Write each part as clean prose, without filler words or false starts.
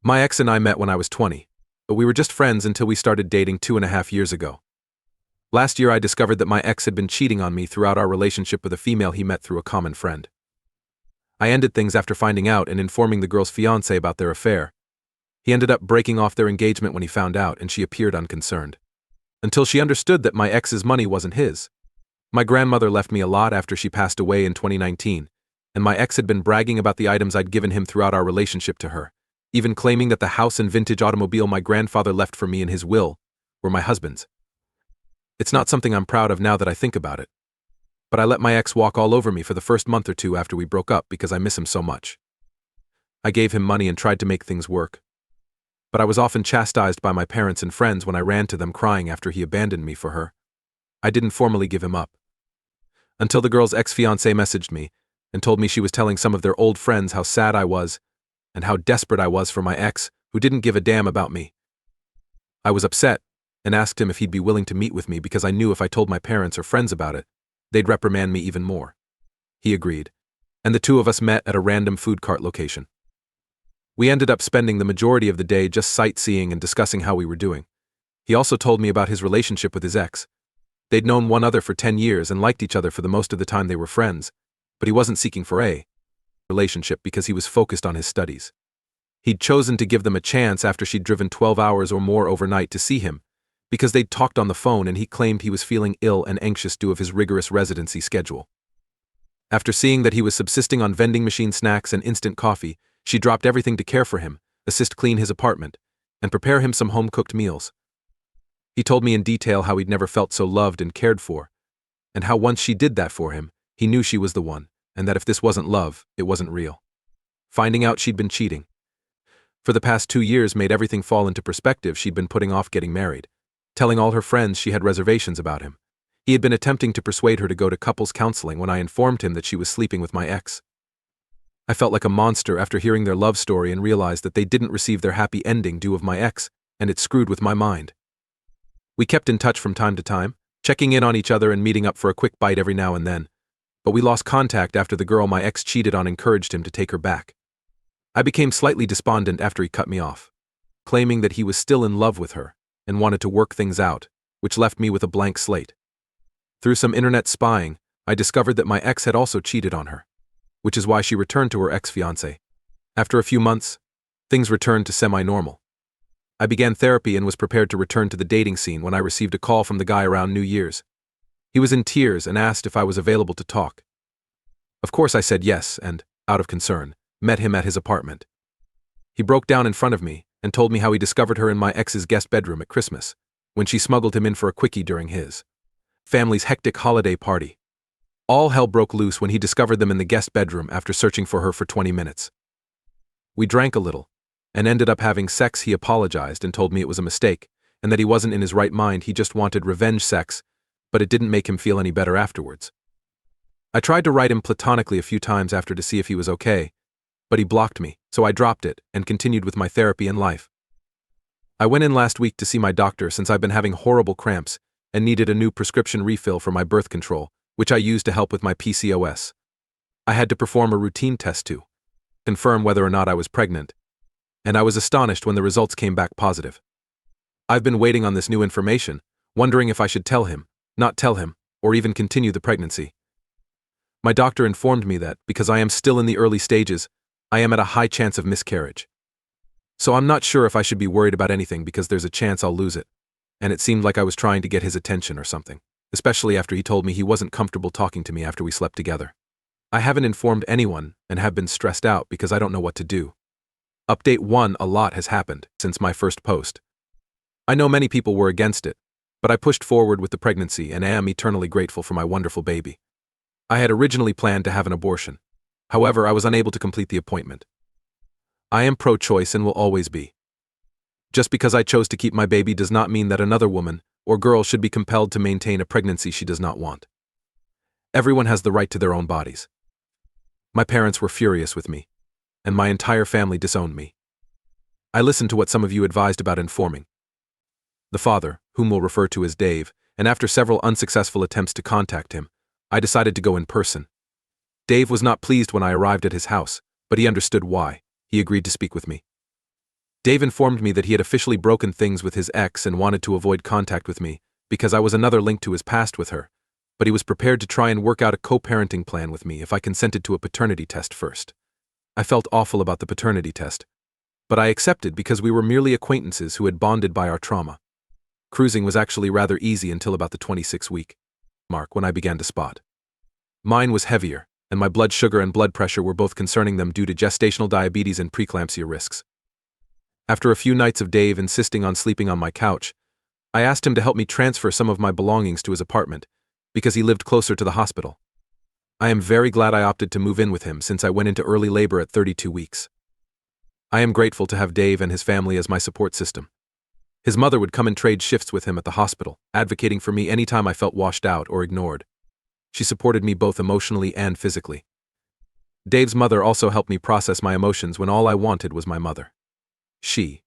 My ex and I met when I was 20, but we were just friends until we started dating 2.5 years ago. Last year I discovered that my ex had been cheating on me throughout our relationship with a female he met through a common friend. I ended things after finding out and informing the girl's fiancé about their affair. He ended up breaking off their engagement when he found out, and she appeared unconcerned. Until she understood that my ex's money wasn't his. My grandmother left me a lot after she passed away in 2019, and my ex had been bragging about the items I'd given him throughout our relationship to her, even claiming that the house and vintage automobile my grandfather left for me in his will were my husband's. It's not something I'm proud of now that I think about it. But I let my ex walk all over me for the first month or two after we broke up because I miss him so much. I gave him money and tried to make things work. But I was often chastised by my parents and friends when I ran to them crying after he abandoned me for her. I didn't formally give him up. Until the girl's ex-fiancé messaged me and told me she was telling some of their old friends how sad I was and how desperate I was for my ex, who didn't give a damn about me. I was upset and asked him if he'd be willing to meet with me because I knew if I told my parents or friends about it, they'd reprimand me even more. He agreed, and the two of us met at a random food cart location. We ended up spending the majority of the day just sightseeing and discussing how we were doing. He also told me about his relationship with his ex. They'd known one another for 10 years and liked each other for the most of the time they were friends, but he wasn't seeking for a relationship because he was focused on his studies. He'd chosen to give them a chance after she'd driven 12 hours or more overnight to see him, because they'd talked on the phone and he claimed he was feeling ill and anxious due to his rigorous residency schedule. After seeing that he was subsisting on vending machine snacks and instant coffee, she dropped everything to care for him, assist clean his apartment, and prepare him some home-cooked meals. He told me in detail how he'd never felt so loved and cared for, and how once she did that for him, he knew she was the one, and that if this wasn't love, it wasn't real. Finding out she'd been cheating for the past 2 years made everything fall into perspective. She'd been putting off getting married, telling all her friends she had reservations about him. He had been attempting to persuade her to go to couples counseling when I informed him that she was sleeping with my ex. I felt like a monster after hearing their love story and realized that they didn't receive their happy ending due to my ex, and it screwed with my mind. We kept in touch from time to time, checking in on each other and meeting up for a quick bite every now and then, but we lost contact after the girl my ex cheated on encouraged him to take her back. I became slightly despondent after he cut me off, claiming that he was still in love with her and wanted to work things out, which left me with a blank slate. Through some internet spying, I discovered that my ex had also cheated on her, which is why she returned to her ex-fiancé. After a few months, things returned to semi-normal. I began therapy and was prepared to return to the dating scene when I received a call from the guy around New Year's. He was in tears and asked if I was available to talk. Of course I said yes and, out of concern, met him at his apartment. He broke down in front of me and told me how he discovered her in my ex's guest bedroom at Christmas, when she smuggled him in for a quickie during his family's hectic holiday party. All hell broke loose when he discovered them in the guest bedroom after searching for her for 20 minutes. We drank a little, and ended up having sex. He apologized and told me it was a mistake, and that he wasn't in his right mind, he just wanted revenge sex, but it didn't make him feel any better afterwards. I tried to write him platonically a few times after to see if he was okay, but he blocked me, so I dropped it and continued with my therapy and life. I went in last week to see my doctor since I've been having horrible cramps and needed a new prescription refill for my birth control, which I used to help with my PCOS. I had to perform a routine test to confirm whether or not I was pregnant, and I was astonished when the results came back positive. I've been waiting on this new information, wondering if I should tell him, not tell him, or even continue the pregnancy. My doctor informed me that, because I am still in the early stages, I am at a high chance of miscarriage. So I'm not sure if I should be worried about anything because there's a chance I'll lose it, and it seemed like I was trying to get his attention or something, especially after he told me he wasn't comfortable talking to me after we slept together. I haven't informed anyone and have been stressed out because I don't know what to do. Update 1: a lot has happened since my first post. I know many people were against it, but I pushed forward with the pregnancy and am eternally grateful for my wonderful baby. I had originally planned to have an abortion. However, I was unable to complete the appointment. I am pro-choice and will always be. Just because I chose to keep my baby does not mean that another woman or girl should be compelled to maintain a pregnancy she does not want. Everyone has the right to their own bodies. My parents were furious with me, and my entire family disowned me. I listened to what some of you advised about informing the father, whom we'll refer to as Dave, and after several unsuccessful attempts to contact him, I decided to go in person. Dave was not pleased when I arrived at his house, but he understood why. He agreed to speak with me. Dave informed me that he had officially broken things with his ex and wanted to avoid contact with me because I was another link to his past with her, but he was prepared to try and work out a co-parenting plan with me if I consented to a paternity test first. I felt awful about the paternity test, but I accepted because we were merely acquaintances who had bonded by our trauma. Cruising was actually rather easy until about the 26-week mark when I began to spot. Mine was heavier, and my blood sugar and blood pressure were both concerning them due to gestational diabetes and preeclampsia risks. After a few nights of Dave insisting on sleeping on my couch, I asked him to help me transfer some of my belongings to his apartment, because he lived closer to the hospital. I am very glad I opted to move in with him since I went into early labor at 32 weeks. I am grateful to have Dave and his family as my support system. His mother would come and trade shifts with him at the hospital, advocating for me anytime I felt washed out or ignored. She supported me both emotionally and physically. Dave's mother also helped me process my emotions when all I wanted was my mother. She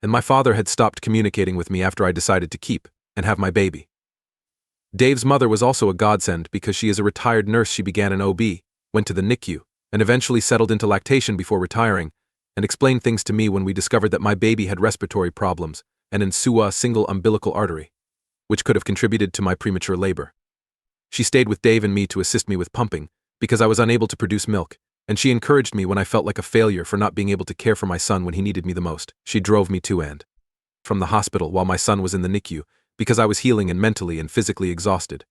and my father had stopped communicating with me after I decided to keep and have my baby. Dave's mother was also a godsend because she is a retired nurse. She began an OB, went to the NICU, and eventually settled into lactation before retiring, and explained things to me when we discovered that my baby had respiratory problems and an SUA single umbilical artery, which could have contributed to my premature labor. She stayed with Dave and me to assist me with pumping because I was unable to produce milk, and she encouraged me when I felt like a failure for not being able to care for my son when he needed me the most. She drove me to and from the hospital while my son was in the NICU because I was healing and mentally and physically exhausted.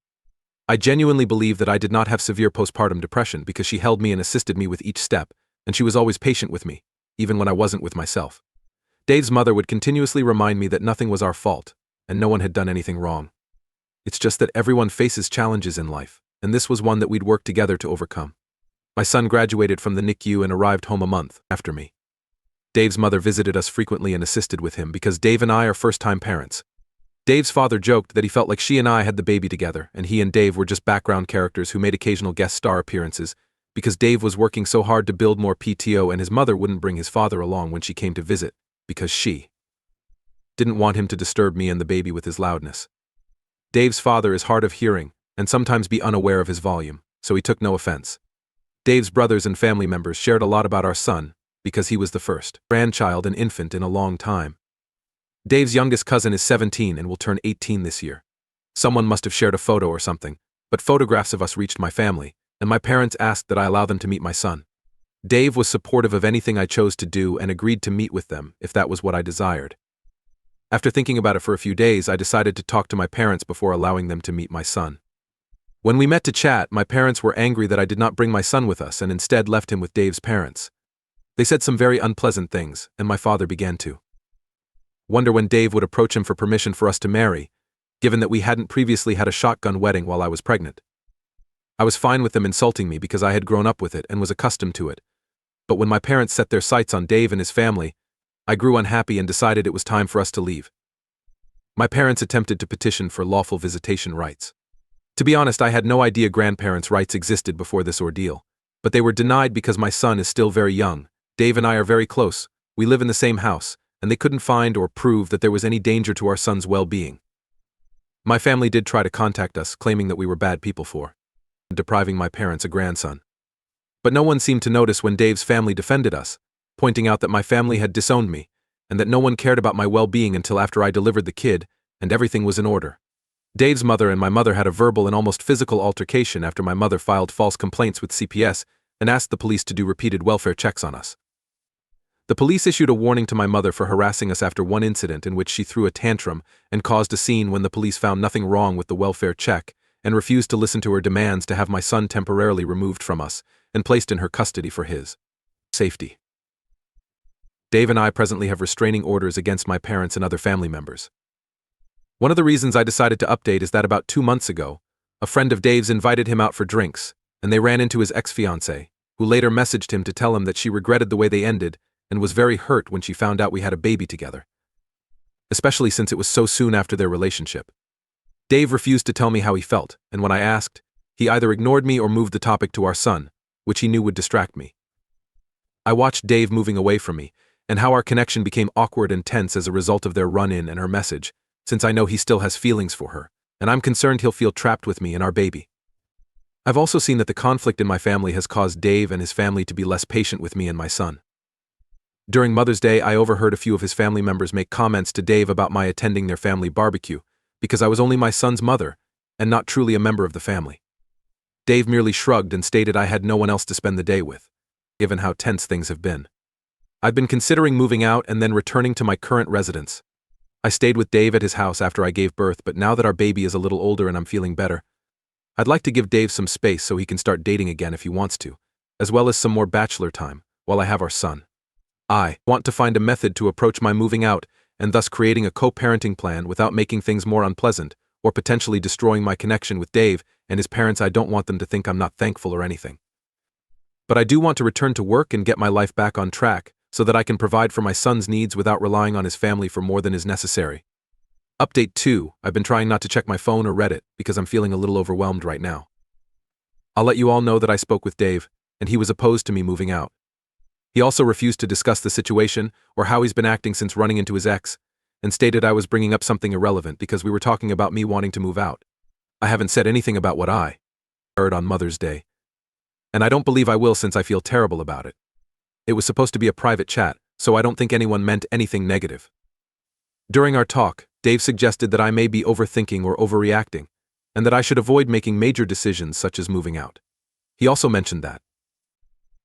I genuinely believe that I did not have severe postpartum depression because she held me and assisted me with each step, and she was always patient with me, even when I wasn't with myself. Dave's mother would continuously remind me that nothing was our fault, and no one had done anything wrong. It's just that everyone faces challenges in life, and this was one that we'd work together to overcome. My son graduated from the NICU and arrived home a month after me. Dave's mother visited us frequently and assisted with him because Dave and I are first-time parents. Dave's father joked that he felt like she and I had the baby together, and he and Dave were just background characters who made occasional guest star appearances because Dave was working so hard to build more PTO and his mother wouldn't bring his father along when she came to visit because she didn't want him to disturb me and the baby with his loudness. Dave's father is hard of hearing and sometimes be unaware of his volume, so he took no offense. Dave's brothers and family members shared a lot about our son because he was the first grandchild and infant in a long time. Dave's youngest cousin is 17 and will turn 18 this year. Someone must have shared a photo or something, but photographs of us reached my family, and my parents asked that I allow them to meet my son. Dave was supportive of anything I chose to do and agreed to meet with them if that was what I desired. After thinking about it for a few days, I decided to talk to my parents before allowing them to meet my son. When we met to chat, my parents were angry that I did not bring my son with us and instead left him with Dave's parents. They said some very unpleasant things, and my father began to wonder when Dave would approach him for permission for us to marry, given that we hadn't previously had a shotgun wedding while I was pregnant. I was fine with them insulting me because I had grown up with it and was accustomed to it, but when my parents set their sights on Dave and his family, I grew unhappy and decided it was time for us to leave. My parents attempted to petition for lawful visitation rights. To be honest, I had no idea grandparents' rights existed before this ordeal, but they were denied because my son is still very young. Dave and I are very close, we live in the same house, and they couldn't find or prove that there was any danger to our son's well-being. My family did try to contact us, claiming that we were bad people for depriving my parents a grandson. But no one seemed to notice when Dave's family defended us, pointing out that my family had disowned me, and that no one cared about my well-being until after I delivered the kid, and everything was in order. Dave's mother and my mother had a verbal and almost physical altercation after my mother filed false complaints with CPS and asked the police to do repeated welfare checks on us. The police issued a warning to my mother for harassing us after one incident in which she threw a tantrum and caused a scene when the police found nothing wrong with the welfare check and refused to listen to her demands to have my son temporarily removed from us and placed in her custody for his safety. Dave and I presently have restraining orders against my parents and other family members. One of the reasons I decided to update is that about 2 months ago, a friend of Dave's invited him out for drinks, and they ran into his ex-fiancée, who later messaged him to tell him that she regretted the way they ended and was very hurt when she found out we had a baby together, especially since it was so soon after their relationship. Dave refused to tell me how he felt, and when I asked, he either ignored me or moved the topic to our son, which he knew would distract me. I watched Dave moving away from me, and how our connection became awkward and tense as a result of their run-in and her message, since I know he still has feelings for her, and I'm concerned he'll feel trapped with me and our baby. I've also seen that the conflict in my family has caused Dave and his family to be less patient with me and my son. During Mother's Day, I overheard a few of his family members make comments to Dave about my attending their family barbecue, because I was only my son's mother, and not truly a member of the family. Dave merely shrugged and stated I had no one else to spend the day with, given how tense things have been. I've been considering moving out and then returning to my current residence. I stayed with Dave at his house after I gave birth, but now that our baby is a little older and I'm feeling better, I'd like to give Dave some space so he can start dating again if he wants to, as well as some more bachelor time, while I have our son. I want to find a method to approach my moving out and thus creating a co-parenting plan without making things more unpleasant or potentially destroying my connection with Dave and his parents. I don't want them to think I'm not thankful or anything. But I do want to return to work and get my life back on track so that I can provide for my son's needs without relying on his family for more than is necessary. Update 2. I've been trying not to check my phone or Reddit because I'm feeling a little overwhelmed right now. I'll let you all know that I spoke with Dave, and he was opposed to me moving out. He also refused to discuss the situation or how he's been acting since running into his ex, and stated I was bringing up something irrelevant because we were talking about me wanting to move out. I haven't said anything about what I heard on Mother's Day, and I don't believe I will since I feel terrible about it. It was supposed to be a private chat, so I don't think anyone meant anything negative. During our talk, Dave suggested that I may be overthinking or overreacting, and that I should avoid making major decisions such as moving out. He also mentioned that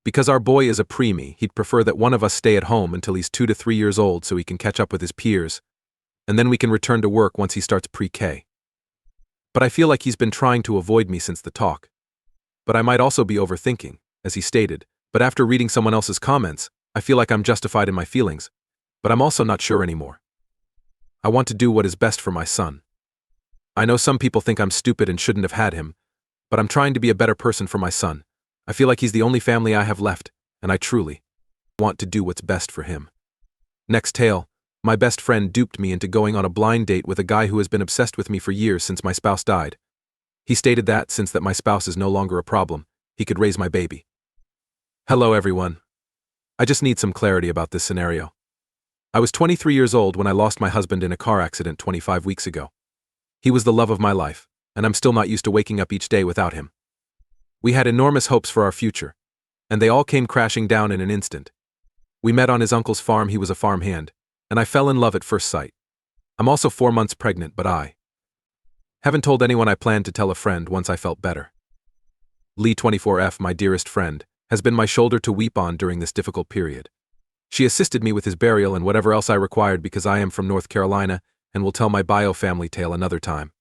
because our boy is a preemie, he'd prefer that one of us stay at home until he's 2 to 3 years old so he can catch up with his peers, and then we can return to work once he starts pre-K. But I feel like he's been trying to avoid me since the talk. But I might also be overthinking, as he stated, but after reading someone else's comments, I feel like I'm justified in my feelings, but I'm also not sure anymore. I want to do what is best for my son. I know some people think I'm stupid and shouldn't have had him, but I'm trying to be a better person for my son. I feel like he's the only family I have left, and I truly want to do what's best for him. Next tale, my best friend duped me into going on a blind date with a guy who has been obsessed with me for years since my spouse died. He stated that, since that my spouse is no longer a problem, he could raise my baby. Hello everyone. I just need some clarity about this scenario. I was 23 years old when I lost my husband in a car accident 25 weeks ago. He was the love of my life, and I'm still not used to waking up each day without him. We had enormous hopes for our future, and they all came crashing down in an instant. We met on his uncle's farm. He was a farmhand, and I fell in love at first sight. I'm also 4 months pregnant, but I haven't told anyone. I planned to tell a friend once I felt better. Lee 24F, my dearest friend, has been my shoulder to weep on during this difficult period. She assisted me with his burial and whatever else I required because I am from North Carolina and will tell my bio family tale another time.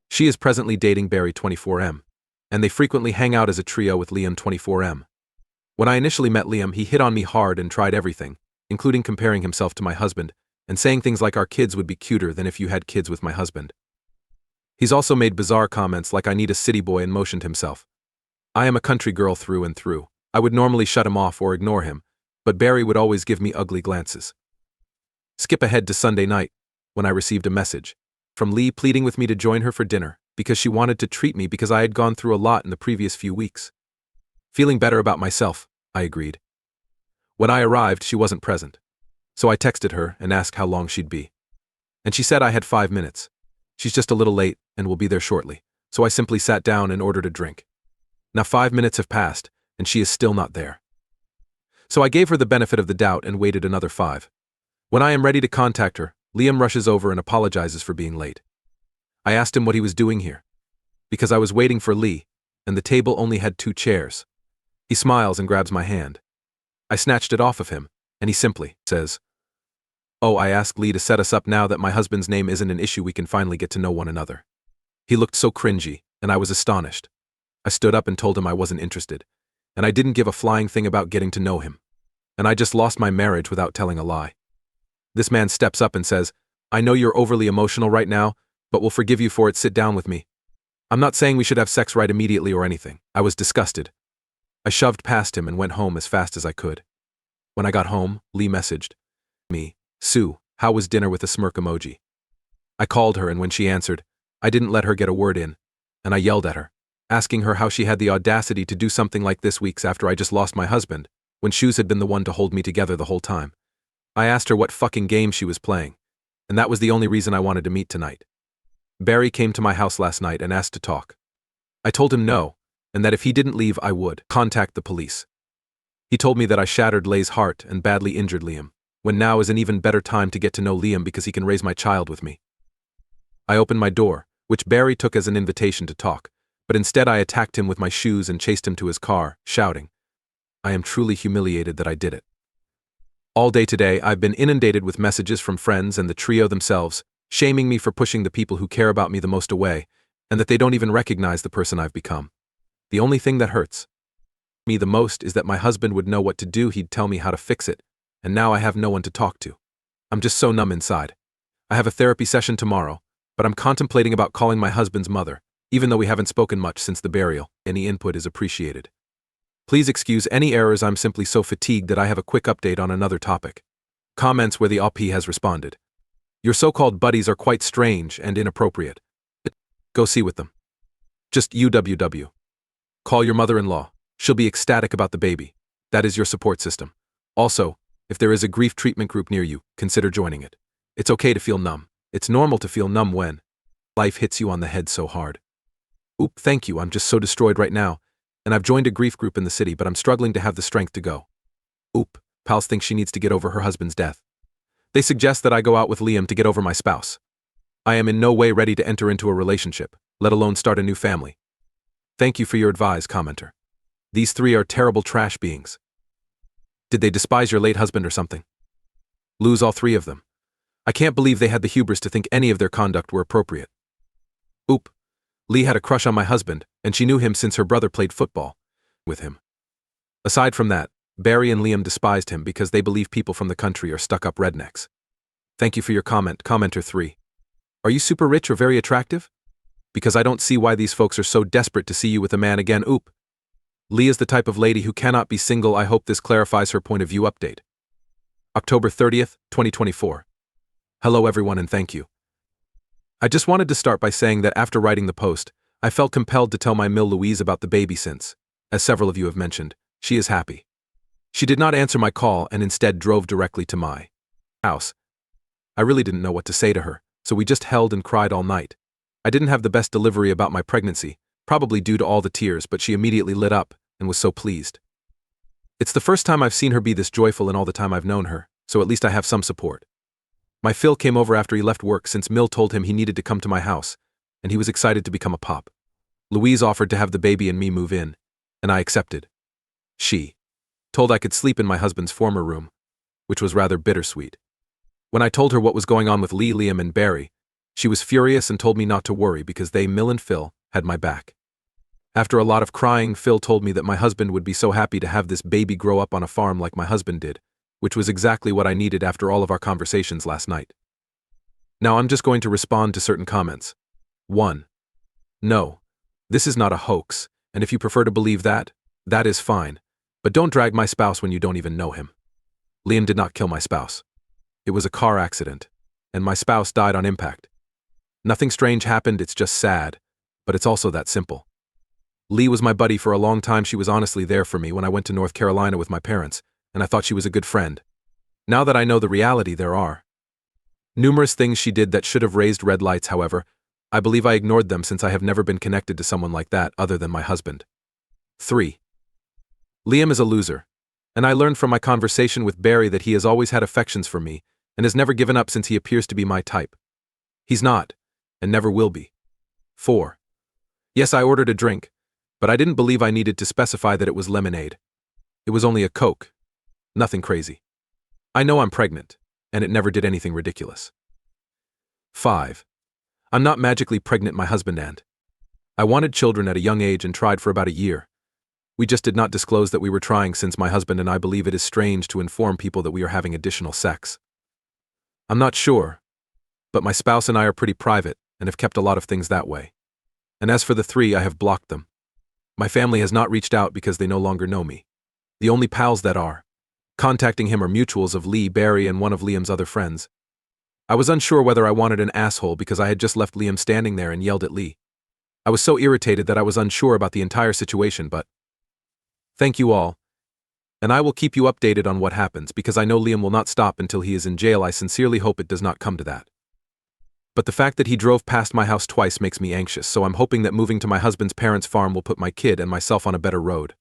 She is presently dating Barry 24M, and they frequently hang out as a trio with Liam 24M. When I initially met Liam, he hit on me hard and tried everything, including comparing himself to my husband and saying things like our kids would be cuter than if you had kids with my husband. He's also made bizarre comments like I need a city boy and motioned himself. I am a country girl through and through. I would normally shut him off or ignore him, but Barry would always give me ugly glances. Skip ahead to Sunday night, when I received a message from Lee pleading with me to join her for dinner because she wanted to treat me because I had gone through a lot in the previous few weeks. Feeling better about myself, I agreed. When I arrived, she wasn't present, so I texted her and asked how long she'd be. And she said I had 5 minutes. She's just a little late and will be there shortly, so I simply sat down and ordered a drink. Now 5 minutes have passed, and she is still not there. So I gave her the benefit of the doubt and waited another 5. When I am ready to contact her, Liam rushes over and apologizes for being late. I asked him what he was doing here, because I was waiting for Lee, and the table only had 2 chairs. He smiles and grabs my hand. I snatched it off of him, and he simply says, "Oh, I asked Lee to set us up now that my husband's name isn't an issue. We can finally get to know one another." He looked so cringy, and I was astonished. I stood up and told him I wasn't interested, and I didn't give a flying thing about getting to know him. And I just lost my marriage without telling a lie. This man steps up and says, "I know you're overly emotional right now, but we'll forgive you for it. Sit down with me." I'm not saying we should have sex right immediately or anything. I was disgusted. I shoved past him and went home as fast as I could. When I got home, Lee messaged me, "Sue, how was dinner?" with a smirk emoji. I called her, and when she answered, I didn't let her get a word in, and I yelled at her, asking her how she had the audacity to do something like this weeks after I just lost my husband, when Shoes had been the one to hold me together the whole time. I asked her what fucking game she was playing, and that was the only reason I wanted to meet tonight. Barry came to my house last night and asked to talk. I told him no, and that if he didn't leave I would contact the police. He told me that I shattered Lay's heart and badly injured Liam, when now is an even better time to get to know Liam because he can raise my child with me. I opened my door, which Barry took as an invitation to talk, but instead I attacked him with my shoes and chased him to his car, shouting, "I am truly humiliated that I did it." All day today, I've been inundated with messages from friends and the trio themselves, shaming me for pushing the people who care about me the most away, and that they don't even recognize the person I've become. The only thing that hurts me the most is that my husband would know what to do, he'd tell me how to fix it, and now I have no one to talk to. I'm just so numb inside. I have a therapy session tomorrow, but I'm contemplating about calling my husband's mother, even though we haven't spoken much since the burial. Any input is appreciated. Please excuse any errors, I'm simply so fatigued that I have a quick update on another topic. Comments where the OP has responded. Your so-called buddies are quite strange and inappropriate. Go see with them. Just UWW. Call your mother-in-law. She'll be ecstatic about the baby. That is your support system. Also, if there is a grief treatment group near you, consider joining it. It's okay to feel numb. It's normal to feel numb when life hits you on the head so hard. Oop, thank you, I'm just so destroyed right now, and I've joined a grief group in the city, but I'm struggling to have the strength to go. Oop, pals think she needs to get over her husband's death. They suggest that I go out with Liam to get over my spouse. I am in no way ready to enter into a relationship, let alone start a new family. Thank you for your advice, commenter. These three are terrible trash beings. Did they despise your late husband or something? Lose all three of them. I can't believe they had the hubris to think any of their conduct were appropriate. Oop. Lee had a crush on my husband, and she knew him since her brother played football with him. Aside from that, Barry and Liam despised him because they believe people from the country are stuck-up rednecks. Thank you for your comment, commenter 3. Are you super rich or very attractive? Because I don't see why these folks are so desperate to see you with a man again. Oop. Lee is the type of lady who cannot be single. I hope this clarifies her point of view. Update. October 30th, 2024. Hello everyone and thank you. I just wanted to start by saying that after writing the post, I felt compelled to tell my Mill Louise about the baby since, as several of you have mentioned, she is happy. She did not answer my call and instead drove directly to my house. I really didn't know what to say to her, so we just held and cried all night. I didn't have the best delivery about my pregnancy, probably due to all the tears, but she immediately lit up and was so pleased. It's the first time I've seen her be this joyful in all the time I've known her, so at least I have some support. My Phil came over after he left work since Mill told him he needed to come to my house, and he was excited to become a pop. Louise offered to have the baby and me move in, and I accepted. She told I could sleep in my husband's former room, which was rather bittersweet. When I told her what was going on with Lee, Liam, and Barry, she was furious and told me not to worry because they, Mill and Phil, had my back. After a lot of crying, Phil told me that my husband would be so happy to have this baby grow up on a farm like my husband did, which was exactly what I needed after all of our conversations last night. Now I'm just going to respond to certain comments. 1. No, this is not a hoax, and if you prefer to believe that, that is fine, but don't drag my spouse when you don't even know him. Liam did not kill my spouse. It was a car accident, and my spouse died on impact. Nothing strange happened, it's just sad, but it's also that simple. Lee was my buddy for a long time. She was honestly there for me when I went to North Carolina with my parents, and I thought she was a good friend. Now that I know the reality, there are numerous things she did that should have raised red lights. However, I believe I ignored them since I have never been connected to someone like that other than my husband. 3. Liam is a loser, and I learned from my conversation with Barry that he has always had affections for me and has never given up since he appears to be my type. He's not, and never will be. 4. Yes, I ordered a drink, but I didn't believe I needed to specify that it was lemonade. It was only a Coke. Nothing crazy. I know I'm pregnant, and it never did anything ridiculous. 5. I'm not magically pregnant, my husband and I wanted children at a young age and tried for about a year. We just did not disclose that we were trying since my husband and I believe it is strange to inform people that we are having additional sex. I'm not sure, but my spouse and I are pretty private and have kept a lot of things that way. And as for the 3, I have blocked them. My family has not reached out because they no longer know me. The only pals that are contacting him are mutuals of Lee, Barry, and one of Liam's other friends. I was unsure whether I wanted an asshole because I had just left Liam standing there and yelled at Lee. I was so irritated that I was unsure about the entire situation, but thank you all, and I will keep you updated on what happens because I know Liam will not stop until he is in jail. I sincerely hope it does not come to that. But the fact that he drove past my house twice makes me anxious, so I'm hoping that moving to my husband's parents' farm will put my kid and myself on a better road.